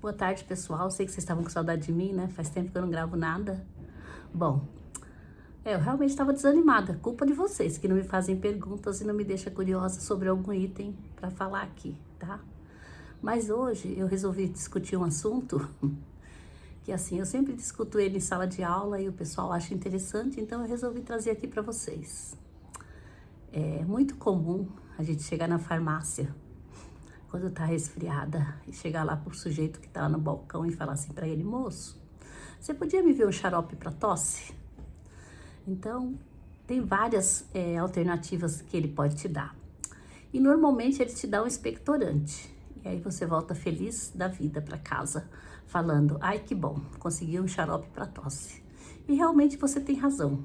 Boa tarde, pessoal. Sei que vocês estavam com saudade de mim, né? Faz tempo que eu não gravo nada. Bom, eu realmente estava desanimada. Culpa de vocês que não me fazem perguntas e não me deixam curiosa sobre algum item para falar aqui, tá? Mas hoje eu resolvi discutir um assunto que, assim, eu sempre discuto ele em sala de aula e o pessoal acha interessante, então eu resolvi trazer aqui para vocês. É muito comum a gente chegar na farmácia quando tá resfriada e chegar lá pro sujeito que tá lá no balcão e falar assim para ele: moço, você podia me ver um xarope para tosse? Então, tem várias alternativas que ele pode te dar. E normalmente ele te dá um expectorante. E aí você volta feliz da vida para casa, falando: ai, que bom, consegui um xarope para tosse. E realmente você tem razão.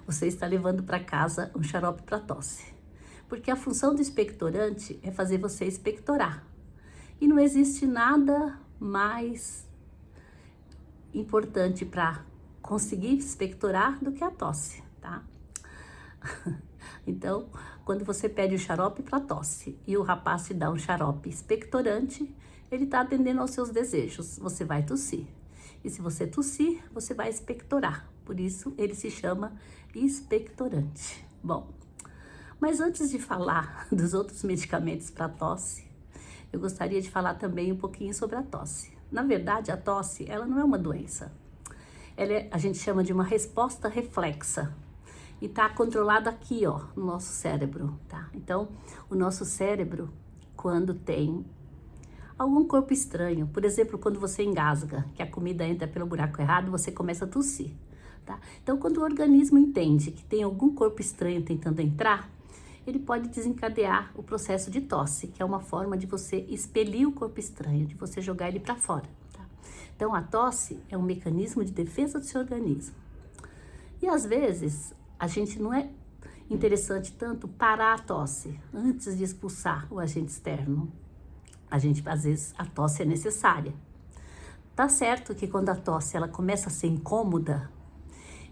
Você está levando para casa um xarope para tosse. Porque a função do expectorante é fazer você expectorar. E não existe nada mais importante para conseguir expectorar do que a tosse, tá? Então, quando você pede o xarope para tosse e o rapaz te dá um xarope expectorante, ele está atendendo aos seus desejos. Você vai tossir. E se você tossir, você vai expectorar. Por isso, ele se chama expectorante. Bom, mas antes de falar dos outros medicamentos para tosse, eu gostaria de falar também um pouquinho sobre a tosse. Na verdade, a tosse, ela não é uma doença. A gente chama de uma resposta reflexa. E tá controlada aqui, ó, no nosso cérebro, tá? Então, o nosso cérebro, quando tem algum corpo estranho, por exemplo, quando você engasga, que a comida entra pelo buraco errado, você começa a tossir, tá? Então, quando o organismo entende que tem algum corpo estranho tentando entrar, ele pode desencadear o processo de tosse, que é uma forma de você expelir o corpo estranho, de você jogar ele para fora, tá? Então, a tosse é um mecanismo de defesa do seu organismo. E às vezes, a gente não é interessante tanto parar a tosse antes de expulsar o agente externo. Às vezes, a tosse é necessária. Tá certo que quando a tosse ela começa a ser incômoda,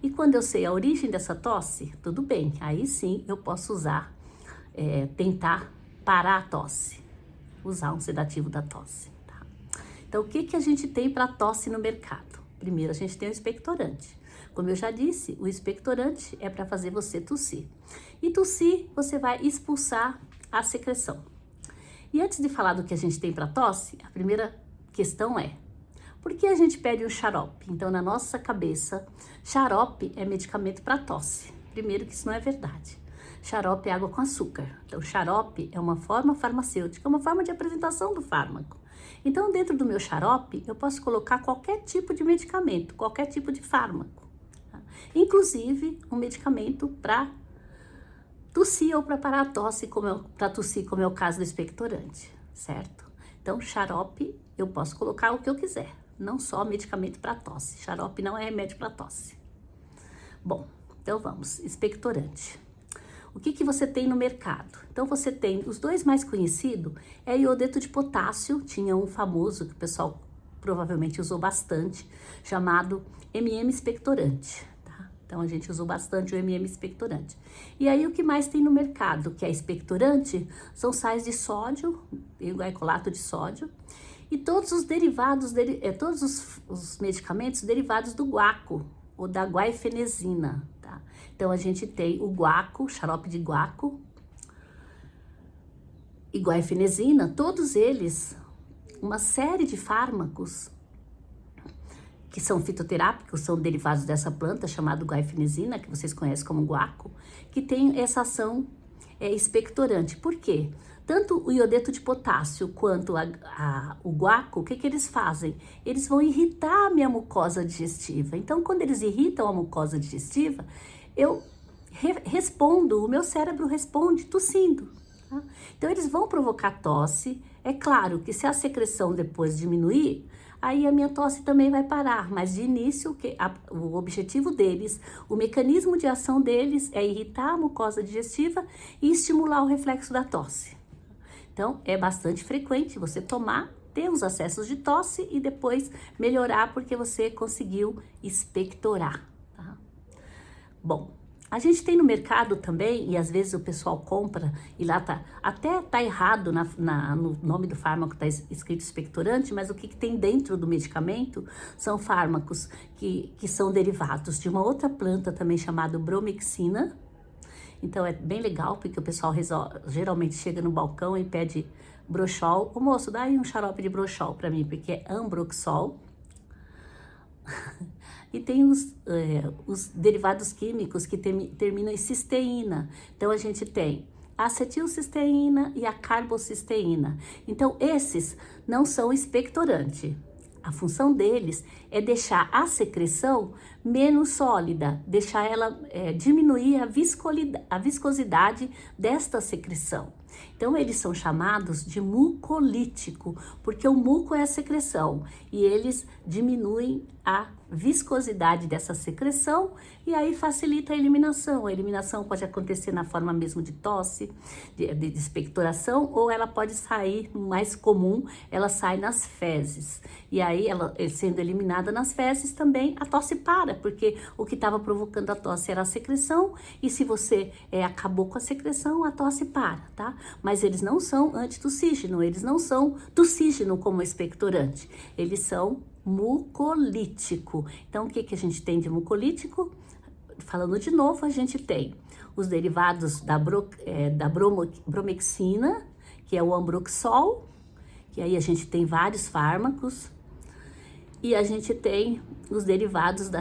e quando eu sei a origem dessa tosse, tudo bem, aí sim eu posso tentar parar a tosse, usar um sedativo da tosse, tá? Então, o que a gente tem para tosse no mercado? Primeiro, a gente tem o expectorante. Como eu já disse, o expectorante é para fazer você tossir. E tossir, você vai expulsar a secreção. E antes de falar do que a gente tem para tosse, a primeira questão é: por que a gente pede um xarope? Então, na nossa cabeça, xarope é medicamento para tosse. Primeiro que isso não é verdade. Xarope é água com açúcar. Então, xarope é uma forma farmacêutica, uma forma de apresentação do fármaco. Então, dentro do meu xarope, eu posso colocar qualquer tipo de medicamento, qualquer tipo de fármaco. Tá? Inclusive, um medicamento para tossir ou para parar a tosse, para tossir, como é o caso do expectorante, certo? Então, xarope, eu posso colocar o que eu quiser, não só medicamento para tosse. Xarope não é remédio para tosse. Bom, então vamos, expectorante. O que você tem no mercado? Então, você tem, os dois mais conhecidos, é iodeto de potássio, tinha um famoso que o pessoal provavelmente usou bastante, chamado MM expectorante, tá? Então, a gente usou bastante o MM expectorante. E aí, o que mais tem no mercado, que é expectorante, são sais de sódio, e o glicolato de sódio, e todos os derivados, todos os medicamentos derivados do guaco, ou da guaifenesina, tá? Então, a gente tem o guaco, xarope de guaco e guaifenesina, todos eles, uma série de fármacos que são fitoterápicos, são derivados dessa planta chamada guaifenesina, que vocês conhecem como guaco, que tem essa ação expectorante. Por quê? Tanto o iodeto de potássio quanto o guaco, o que eles fazem? Eles vão irritar a minha mucosa digestiva. Então, quando eles irritam a mucosa digestiva, eu respondo, o meu cérebro responde tossindo. Tá? Então, eles vão provocar tosse. É claro que se a secreção depois diminuir, aí a minha tosse também vai parar. Mas de início, o objetivo deles, o mecanismo de ação deles é irritar a mucosa digestiva e estimular o reflexo da tosse. Então, é bastante frequente você ter os acessos de tosse e depois melhorar porque você conseguiu expectorar, tá? Bom, A gente tem no mercado também, e às vezes o pessoal compra, e lá até tá errado no nome do fármaco, tá escrito expectorante, mas o que tem dentro do medicamento são fármacos que são derivados de uma outra planta também chamada bromexina. Então é bem legal, porque o pessoal geralmente chega no balcão e pede broxol. Ô moço, dá aí um xarope de broxol para mim, porque é ambroxol. E tem os derivados químicos que terminam em cisteína. Então, a gente tem a acetilcisteína e a carbocisteína. Então, esses não são expectorante. A função deles é deixar a secreção menos sólida, deixar ela diminuir a viscosidade desta secreção. Então, eles são chamados de mucolítico, porque o muco é a secreção e eles diminuem a viscosidade dessa secreção e aí facilita a eliminação. A eliminação pode acontecer na forma mesmo de tosse, de expectoração, ou ela pode sair, mais comum, ela sai nas fezes. E aí, ela sendo eliminada nas fezes também, a tosse para, porque o que estava provocando a tosse era a secreção, e se você acabou com a secreção, a tosse para, tá? Mas eles não são antitussígeno, eles não são tussígeno como expectorante, eles são mucolítico. Então, o que a gente tem de mucolítico? Falando de novo, a gente tem os derivados da bromexina, que é o ambroxol, que aí a gente tem vários fármacos, e a gente tem os derivados,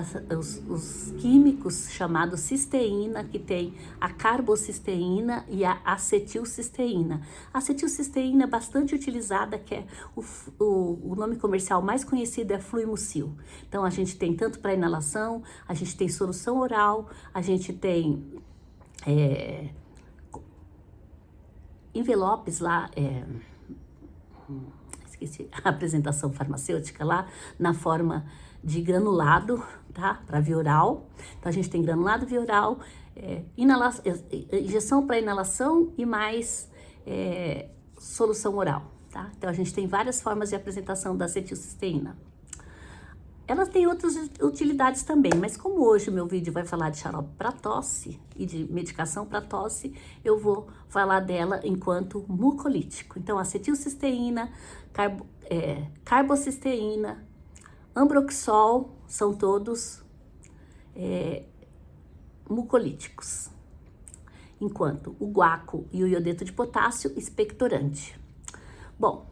os químicos chamados cisteína, que tem a carbocisteína e a acetilcisteína. A acetilcisteína é bastante utilizada, que é o nome comercial mais conhecido é Fluimucil. Então, a gente tem tanto para inalação, a gente tem solução oral, a gente tem envelopes lá, esqueci a apresentação farmacêutica lá, na forma de granulado, tá? Para via oral. Então, a gente tem granulado via oral, injeção para inalação e mais solução oral, tá? Então, a gente tem várias formas de apresentação da acetilcisteína. Ela tem outras utilidades também, mas como hoje o meu vídeo vai falar de xarope para tosse e de medicação para tosse, eu vou falar dela enquanto mucolítico. Então, acetilcisteína, carbocisteína, ambroxol, são todos mucolíticos. Enquanto o guaco e o iodeto de potássio, expectorante. Bom,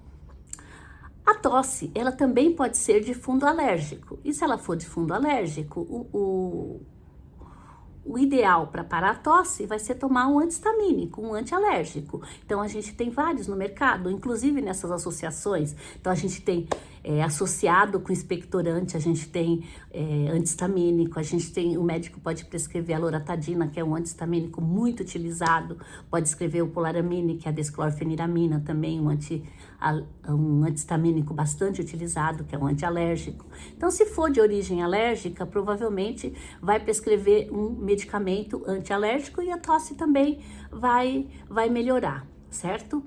a tosse, ela também pode ser de fundo alérgico. E se ela for de fundo alérgico, o ideal para parar a tosse vai ser tomar um anti-histamínico, um antialérgico. Então, a gente tem vários no mercado, inclusive nessas associações. Então, a gente tem associado com expectorante, a gente tem anti-histamínico, a gente tem, o médico pode prescrever a loratadina, que é um anti-histamínico muito utilizado, pode escrever o polaramine, que é a desclorfeniramina, também um anti-histamínico bastante utilizado, que é um antialérgico. Então, se for de origem alérgica, provavelmente vai prescrever um medicamento antialérgico e a tosse também vai melhorar, certo?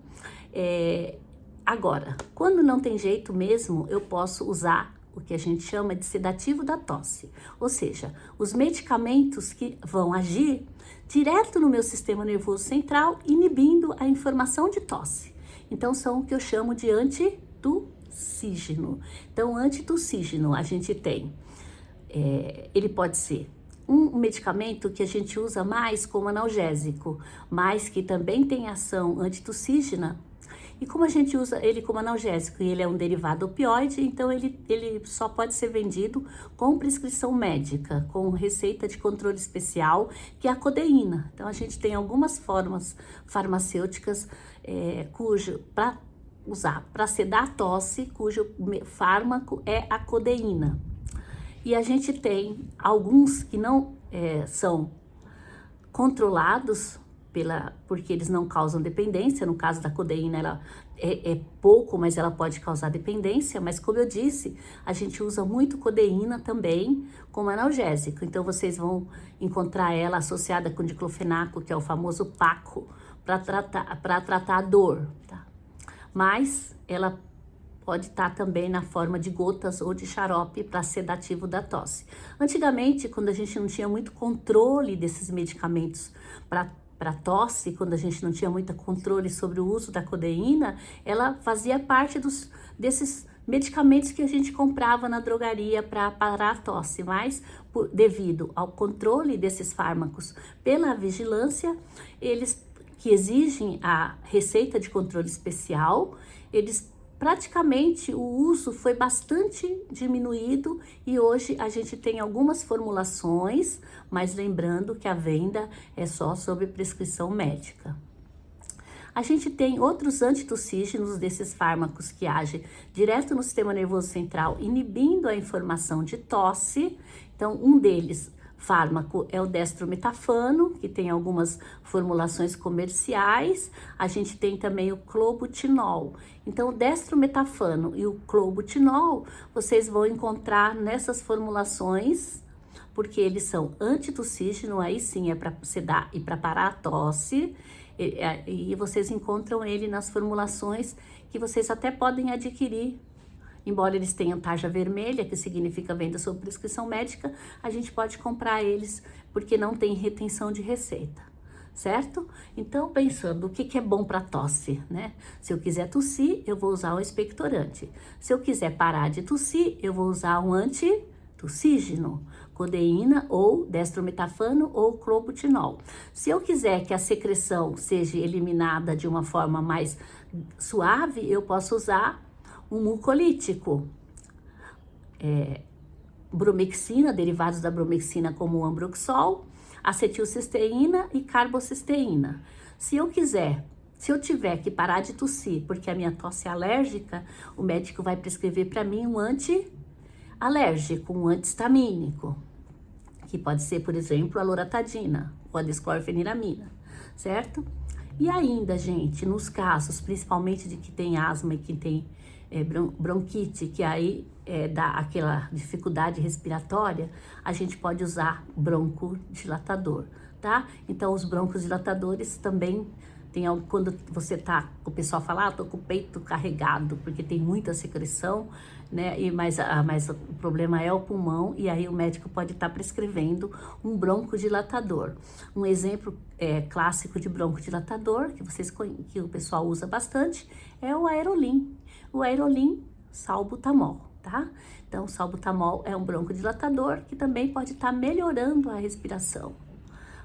Agora, quando não tem jeito mesmo, eu posso usar o que a gente chama de sedativo da tosse, ou seja, os medicamentos que vão agir direto no meu sistema nervoso central, inibindo a informação de tosse. Então, são o que eu chamo de antitussígeno. Então, antitussígeno, a gente tem, ele pode ser um medicamento que a gente usa mais como analgésico, mas que também tem ação antitussígena. E como a gente usa ele como analgésico e ele é um derivado opioide, então ele só pode ser vendido com prescrição médica, com receita de controle especial, que é a codeína. Então, a gente tem algumas formas farmacêuticas para usar, para sedar a tosse, cujo fármaco é a codeína. E a gente tem alguns que não são controlados porque eles não causam dependência. No caso da codeína, ela é pouco, mas ela pode causar dependência. Mas como eu disse, a gente usa muito codeína também como analgésico. Então, vocês vão encontrar ela associada com diclofenaco, que é o famoso Paco, para tratar a dor, tá? Mas ela pode estar também na forma de gotas ou de xarope para sedativo da tosse. Antigamente, quando a gente não tinha muito controle desses medicamentos para tosse, quando a gente não tinha muito controle sobre o uso da codeína, ela fazia parte desses medicamentos que a gente comprava na drogaria para parar a tosse, mas devido ao controle desses fármacos pela vigilância, eles que exigem a receita de controle especial, eles praticamente o uso foi bastante diminuído e hoje a gente tem algumas formulações, mas lembrando que a venda é só sob prescrição médica. A gente tem outros antitussígenos desses fármacos que agem direto no sistema nervoso central, inibindo a informação de tosse. Então, um deles, fármaco, é o destrometafano, que tem algumas formulações comerciais. A gente tem também o clobutinol. Então, o destrometafano e o clobutinol, vocês vão encontrar nessas formulações, porque eles são antitussígeno, aí sim é para sedar e para parar a tosse. E vocês encontram ele nas formulações que vocês até podem adquirir. Embora eles tenham tarja vermelha, que significa venda sob prescrição médica, a gente pode comprar eles porque não tem retenção de receita, certo? Então, pensando o que é bom para tosse, né? Se eu quiser tossir, eu vou usar um expectorante. Se eu quiser parar de tossir, eu vou usar um antitussígeno, codeína ou destrometafano ou clobutinol. Se eu quiser que a secreção seja eliminada de uma forma mais suave, eu posso usar um mucolítico, bromexina, derivados da bromexina como o ambroxol, acetilcisteína e carbocisteína. Se eu tiver que parar de tossir porque a minha tosse é alérgica, o médico vai prescrever para mim um anti-alérgico, um antihistamínico, que pode ser, por exemplo, a loratadina ou a desclorfeniramina, certo? E ainda, gente, nos casos, principalmente de que tem asma e que tem bronquite, que aí dá aquela dificuldade respiratória, a gente pode usar broncodilatador, tá? Então, os broncodilatadores também tem algo, quando você tá, o pessoal fala, tô com o peito carregado, porque tem muita secreção, né? Mas o problema é o pulmão, e aí o médico pode estar prescrevendo um broncodilatador. Um exemplo clássico de broncodilatador, que o pessoal usa bastante, é o Aerolim. O Aerolim, salbutamol, tá? Então, o salbutamol é um broncodilatador que também pode estar melhorando a respiração.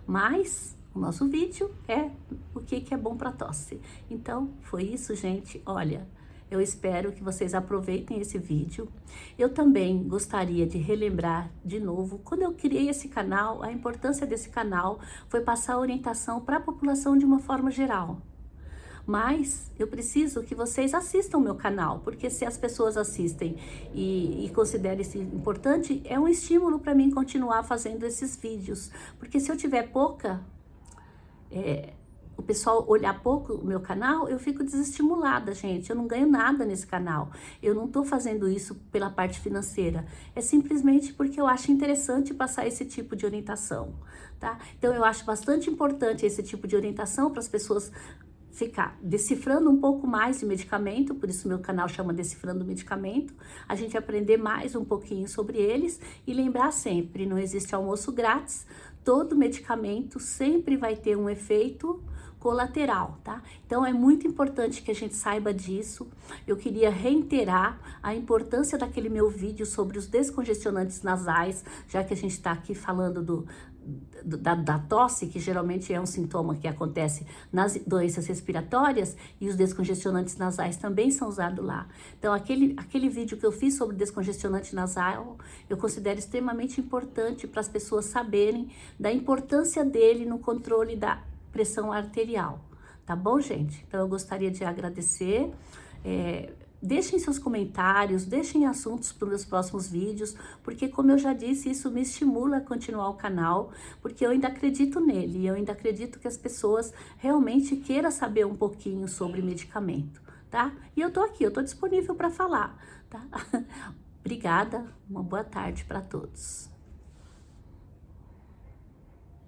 Mas o nosso vídeo é o que é bom para tosse. Então, foi isso, gente. Olha, eu espero que vocês aproveitem esse vídeo. Eu também gostaria de relembrar de novo, quando eu criei esse canal, a importância desse canal foi passar orientação para a população de uma forma geral. Mas eu preciso que vocês assistam o meu canal, porque se as pessoas assistem e consideram isso importante, é um estímulo para mim continuar fazendo esses vídeos. Porque se eu tiver o pessoal olhar pouco o meu canal, eu fico desestimulada, gente. Eu não ganho nada nesse canal. Eu não tô fazendo isso pela parte financeira. É simplesmente porque eu acho interessante passar esse tipo de orientação, tá? Então, eu acho bastante importante esse tipo de orientação para as pessoas ficar decifrando um pouco mais de medicamento, por isso meu canal chama Decifrando Medicamento, a gente aprender mais um pouquinho sobre eles e lembrar sempre, não existe almoço grátis, todo medicamento sempre vai ter um efeito colateral, tá? Então é muito importante que a gente saiba disso. Eu queria reiterar a importância daquele meu vídeo sobre os descongestionantes nasais, já que a gente está aqui falando da tosse, que geralmente é um sintoma que acontece nas doenças respiratórias, e os descongestionantes nasais também são usados lá. Então, aquele vídeo que eu fiz sobre descongestionante nasal, eu considero extremamente importante para as pessoas saberem da importância dele no controle da pressão arterial, tá bom, gente? Então, eu gostaria de agradecer. Deixem seus comentários, deixem assuntos para os meus próximos vídeos, porque, como eu já disse, isso me estimula a continuar o canal, porque eu ainda acredito nele, e eu ainda acredito que as pessoas realmente queiram saber um pouquinho sobre medicamento, tá? E eu tô aqui, eu tô disponível para falar, tá? Obrigada, uma boa tarde para todos.